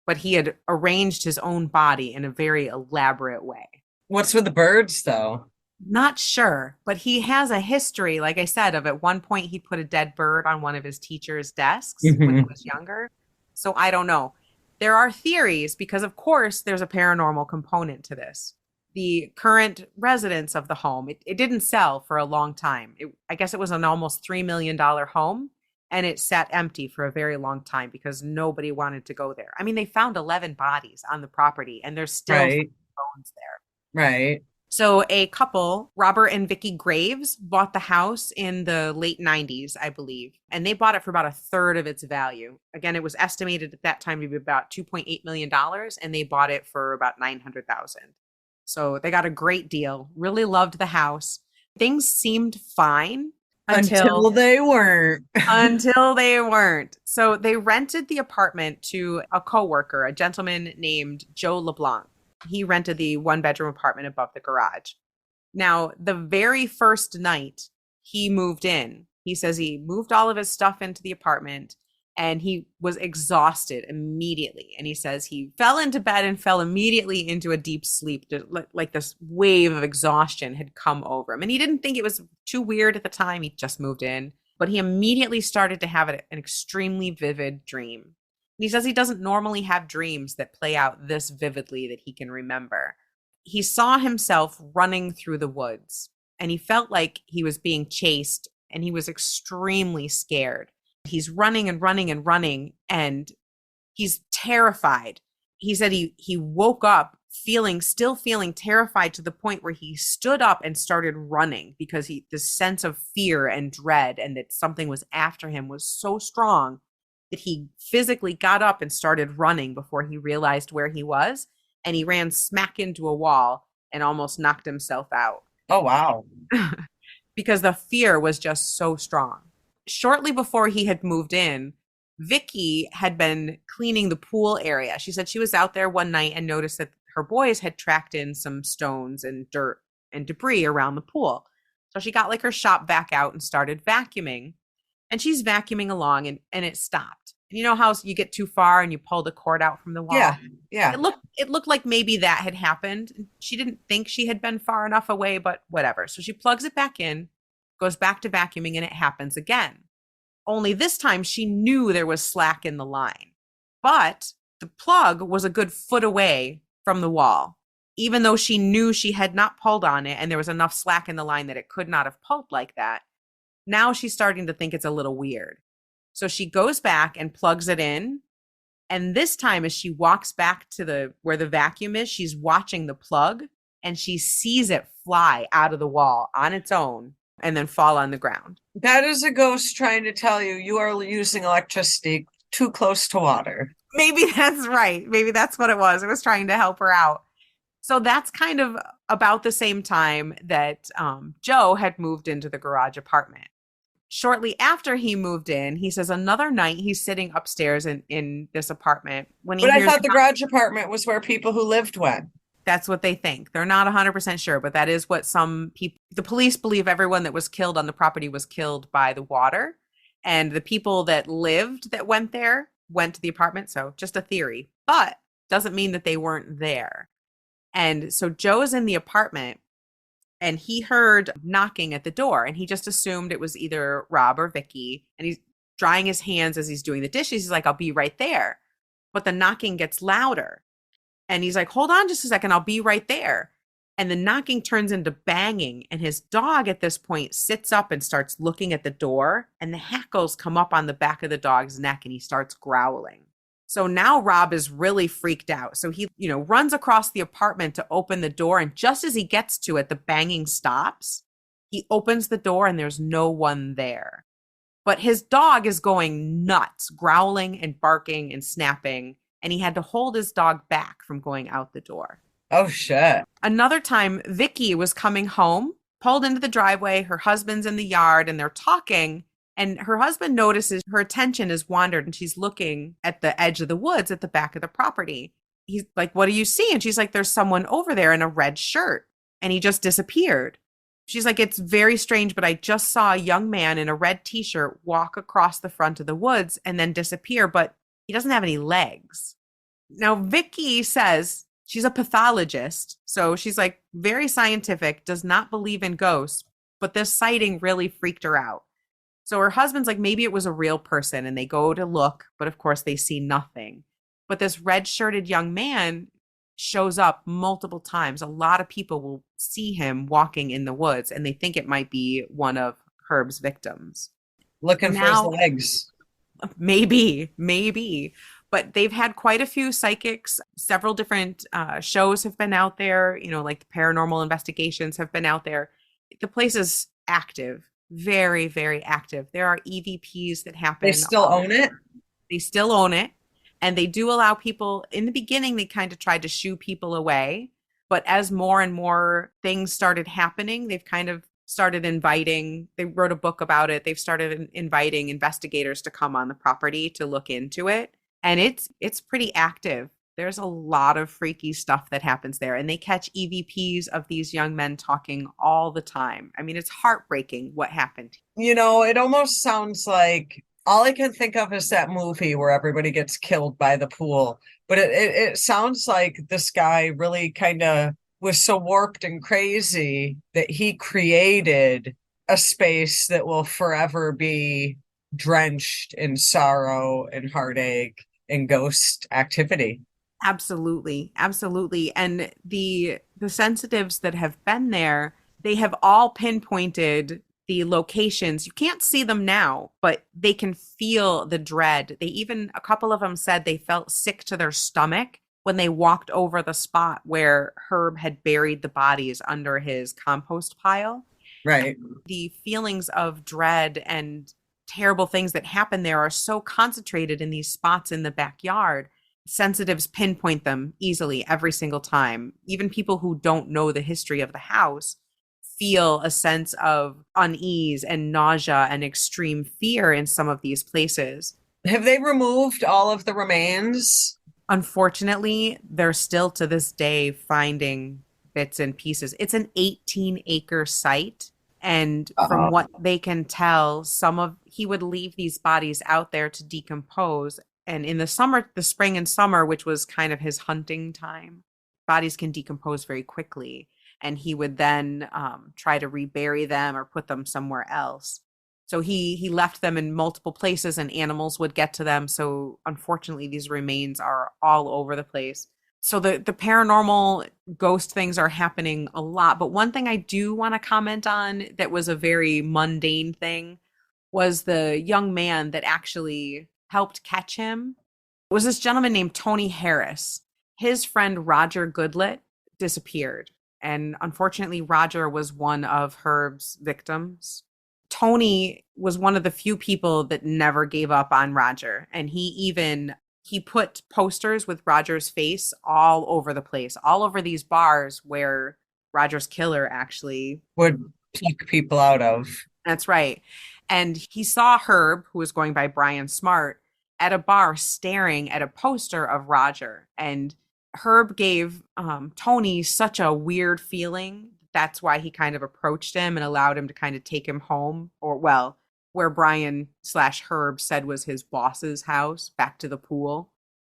But he had arranged his own body in a very elaborate way. What's with the birds, though? Not sure, but he has a history, like I said, of at one point he put a dead bird on one of his teacher's desks when he was younger. So I don't know. There are theories because, of course, there's a paranormal component to this. The current residents of the home, it didn't sell for a long time. I guess it was an almost $3 million home, and it sat empty for a very long time because nobody wanted to go there. I mean, they found 11 bodies on the property, and there's still bones there. Right. So a couple, Robert and Vicky Graves, bought the house in the late 90s, I believe, and they bought it for about a third of its value. Again, it was estimated at that time to be about $2.8 million, and they bought it for about $900,000. So they got a great deal. Really loved the house. Things seemed fine until they weren't. Until they weren't. So they rented the apartment to a coworker, a gentleman named Joe LeBlanc. He rented the 1-bedroom apartment above the garage. Now, the very first night he moved in, he says he moved all of his stuff into the apartment and he was exhausted immediately. And he says he fell into bed and fell immediately into a deep sleep, like this wave of exhaustion had come over him. And he didn't think it was too weird at the time. He just moved in, but he immediately started to have an extremely vivid dream. He says he doesn't normally have dreams that play out this vividly that he can remember. he saw himself running through the woods and he felt like he was being chased and he was extremely scared. He's running and running and running and he's terrified. He said he woke up still feeling terrified to the point where he stood up and started running because this sense of fear and dread and that something was after him was so strong that he physically got up and started running before he realized where he was, and he ran smack into a wall and almost knocked himself out. Oh, wow. Because the fear was just so strong. Shortly before he had moved in, Vicky had been cleaning the pool area. She said she was out there one night and noticed that her boys had tracked in some stones and dirt and debris around the pool. So she got like her shop vac out and started vacuuming. And she's vacuuming along and it stopped. You know how you get too far and you pull the cord out from the wall? Yeah, yeah. It looked like maybe that had happened. She didn't think she had been far enough away, but whatever. So she plugs it back in, goes back to vacuuming, and it happens again. Only this time she knew there was slack in the line. But the plug was a good foot away from the wall, even though she knew she had not pulled on it and there was enough slack in the line that it could not have pulled like that. Now she's starting to think it's a little weird. So she goes back and plugs it in. And this time, as she walks back to where the vacuum is, she's watching the plug and she sees it fly out of the wall on its own and then fall on the ground. That is a ghost trying to tell you you are using electricity too close to water. Maybe that's right. Maybe that's what it was. It was trying to help her out. So that's kind of about the same time that Joe had moved into the garage apartment. Shortly after he moved in, he says another night he's sitting upstairs in this apartment. But I thought the garage apartment was where people who lived went. That's what they think. They're not 100% sure, but that is what some people, the police believe everyone that was killed on the property was killed by the water. And the people that lived that went there went to the apartment. So just a theory, but doesn't mean that they weren't there. And so Joe is in the apartment and he heard knocking at the door and he just assumed it was either Rob or Vicky. And he's drying his hands as he's doing the dishes. He's like, I'll be right there. But the knocking gets louder. And he's like, hold on just a second. I'll be right there. And the knocking turns into banging. And his dog at this point sits up and starts looking at the door. And the hackles come up on the back of the dog's neck and he starts growling. So now Rob is really freaked out. So he, runs across the apartment to open the door. And just as he gets to it, the banging stops. He opens the door and there's no one there. But his dog is going nuts, growling and barking and snapping. And he had to hold his dog back from going out the door. Oh, shit. Another time, Vicky was coming home, pulled into the driveway. Her husband's in the yard and they're talking. And her husband notices her attention has wandered and she's looking at the edge of the woods at the back of the property. He's like, what do you see? And she's like, there's someone over there in a red shirt. And he just disappeared. She's like, it's very strange, but I just saw a young man in a red t-shirt walk across the front of the woods and then disappear, but he doesn't have any legs. Now, Vicky says she's a pathologist. So she's like very scientific, does not believe in ghosts, but this sighting really freaked her out. So her husband's like, maybe it was a real person, and they go to look, but of course they see nothing. But this red-shirted young man shows up multiple times. A lot of people will see him walking in the woods, and they think it might be one of Herb's victims. Looking for his legs. Maybe. But they've had quite a few psychics. Several different shows have been out there, like the paranormal investigations have been out there. The place is active. Very, very active. There are EVPs that happen. They still own it? They still own it. And they do allow people, in the beginning, they kind of tried to shoo people away. But as more and more things started happening, they've kind of started inviting, they wrote a book about it. They've started inviting investigators to come on the property to look into it. And it's pretty active. There's a lot of freaky stuff that happens there. And they catch EVPs of these young men talking all the time. I mean, it's heartbreaking what happened. It almost sounds like all I can think of is that movie where everybody gets killed by the pool. But it sounds like this guy really kind of was so warped and crazy that he created a space that will forever be drenched in sorrow and heartache and ghost activity. Absolutely, absolutely. And the sensitives that have been there, they have all pinpointed the locations. You can't see them now, but they can feel the dread. They even, a couple of them said they felt sick to their stomach when they walked over the spot where Herb had buried the bodies under his compost pile. Right. The feelings of dread and terrible things that happen there are so concentrated in these spots in the backyard. Sensitives pinpoint them easily every single time. Even people who don't know the history of the house feel a sense of unease and nausea and extreme fear in some of these places. Have they removed all of the remains? Unfortunately, they're still to this day finding bits and pieces. It's an 18-acre site. And from Uh, what they can tell, he would leave these bodies out there to decompose. And in the summer, the spring and summer, which was kind of his hunting time, bodies can decompose very quickly. And he would then try to rebury them or put them somewhere else. So he left them in multiple places and animals would get to them. So unfortunately, these remains are all over the place. So the paranormal ghost things are happening a lot. But one thing I do want to comment on that was a very mundane thing was the young man that actually helped catch him. It was this gentleman named Tony Harris. His friend Roger Goodlet disappeared. And unfortunately, Roger was one of Herb's victims. Tony was one of the few people that never gave up on Roger. And he put posters with Roger's face all over the place, all over these bars where Roger's killer actually. would peek people out of. That's right. And he saw Herb, who was going by Brian Smart, at a bar staring at a poster of Roger. And Herb gave Tony such a weird feeling. That's why he kind of approached him and allowed him to kind of take him home, or, well, where Brian slash Herb said was his boss's house, back to the pool.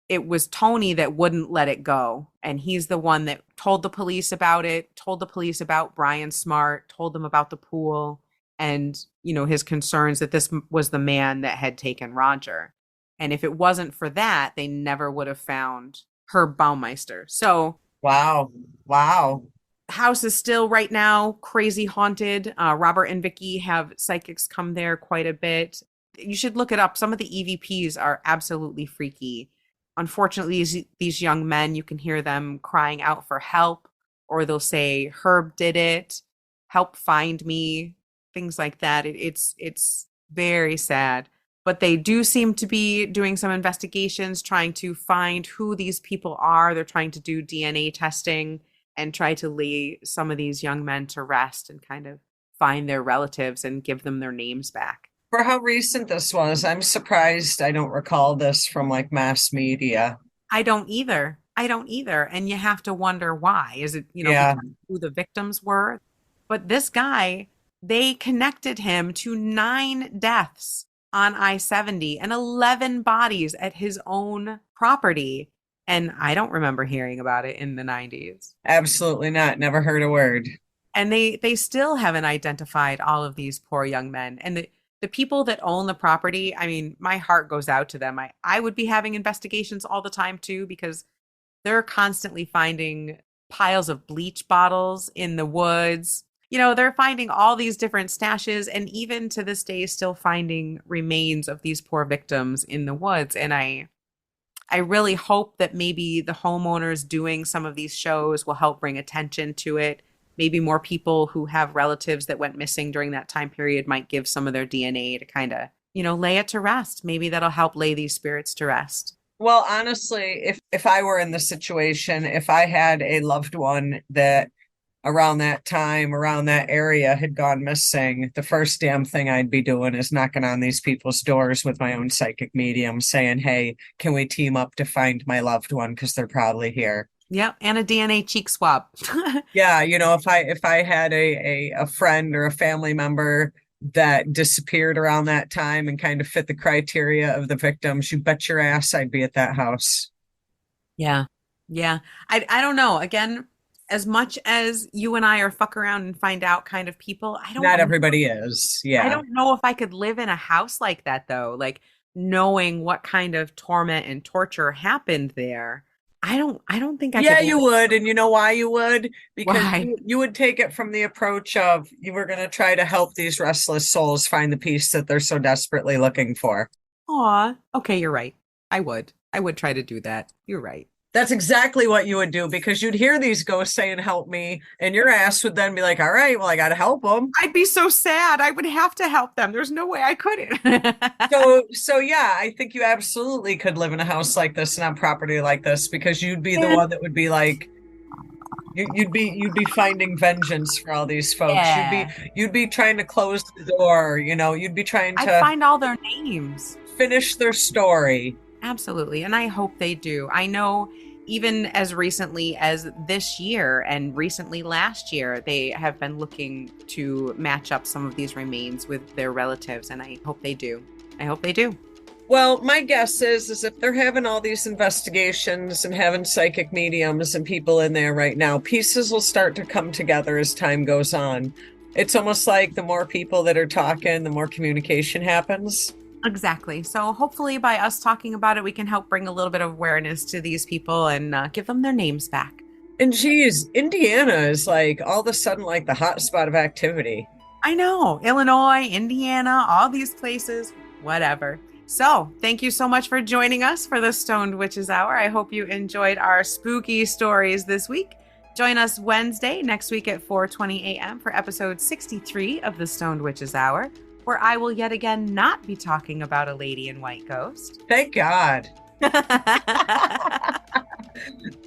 It was Tony that wouldn't let it go. And he's the one that told the police about it, told the police about Brian Smart, told them about the pool and, his concerns that this was the man that had taken Roger. And if it wasn't for that, they never would have found Herb Baumeister. So, Wow. Wow. house is still right now crazy haunted. Robert and Vicky have psychics come there quite a bit. You should look it up. Some of the EVPs are absolutely freaky. Unfortunately, these young men, you can hear them crying out for help, or they'll say, Herb did it, help find me, things like that. It's very sad. But they do seem to be doing some investigations, trying to find who these people are. They're trying to do DNA testing and try to lay some of these young men to rest and kind of find their relatives and give them their names back. For how recent this was, I'm surprised I don't recall this from like mass media. I don't either. I don't either. And you have to wonder why. Is it, Yeah, because who the victims were? But this guy, they connected him to 9 deaths on I-70 and 11 bodies at his own property. And I don't remember hearing about it in the 90s. absolutely not. Never heard a word. And they still haven't identified all of these poor young men. And the people that own the property, I mean, my heart goes out to them. I would be having investigations all the time too, because they're constantly finding piles of bleach bottles in the woods. They're finding all these different stashes, and even to this day still finding remains of these poor victims in the woods. And I really hope that maybe the homeowners doing some of these shows will help bring attention to it. Maybe more people who have relatives that went missing during that time period might give some of their DNA to kind of, lay it to rest. Maybe that'll help lay these spirits to rest. Well, honestly, if I were in the situation, if I had a loved one that around that time, around that area had gone missing, the first damn thing I'd be doing is knocking on these people's doors with my own psychic medium saying, hey, can we team up to find my loved one? Because they're probably here. Yep, and a DNA cheek swab. Yeah, if I had a friend or a family member that disappeared around that time and kind of fit the criteria of the victims, you bet your ass I'd be at that house. Yeah. Yeah. I don't know. Again, as much as you and I are fuck around and find out kind of people, Not everybody is. I Yeah. don't know if I could live in a house like that though. Like knowing what kind of torment and torture happened there. I don't think I Yeah, could you live. would. And you know why you would? Because Why? you would take it from the approach of you were going to try to help these restless souls find the peace that they're so desperately looking for. Aw. Okay, you're right. I would. I would try to do that. You're right. That's exactly what you would do because you'd hear these ghosts saying, help me. And your ass would then be like, all right, well, I got to help them. I'd be so sad. I would have to help them. There's no way I couldn't. So yeah, I think you absolutely could live in a house like this and on property like this because you'd be the And one that would be like, you'd be finding vengeance for all these folks. You'd be yeah, you'd be trying to close the door, you'd be trying I'd to find all their names. finish their story. Absolutely. And I hope they do. I know even as recently as this year and recently last year, they have been looking to match up some of these remains with their relatives. And I hope they do. I hope they do. Well, my guess is if they're having all these investigations and having psychic mediums and people in there right now, pieces will start to come together as time goes on. It's almost like the more people that are talking, the more communication happens. Exactly. So hopefully by us talking about it, we can help bring a little bit of awareness to these people and give them their names back. And geez, Indiana is like all of a sudden like the hot spot of activity. I know. Illinois, Indiana, all these places, whatever. So, thank you so much for joining us for the Stoned Witches Hour. I hope you enjoyed our spooky stories this week. Join us Wednesday next week at 4:20 a.m. for episode 63 of the Stoned Witches Hour, where I will yet again not be talking about a lady in white ghost. Thank God.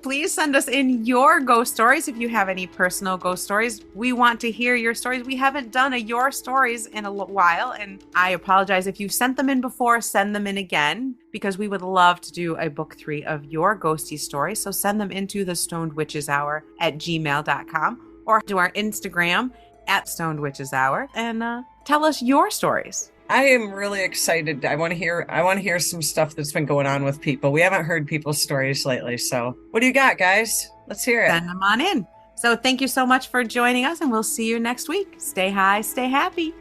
Please send us in your ghost stories if you have any personal ghost stories. We want to hear your stories. We haven't done a your stories in a while, and I apologize if you've sent them in before. Send them in again because we would love to do a book 3 of your ghosty stories. So send them into the Stoned Witches Hour at gmail.com or to our Instagram at Stoned Witches Hour and tell us your stories. I am really excited. I want to hear some stuff that's been going on with people. We haven't heard people's stories lately. So what do you got, guys? Let's hear it. Send them on in. So thank you so much for joining us, and we'll see you next week. Stay high, stay happy.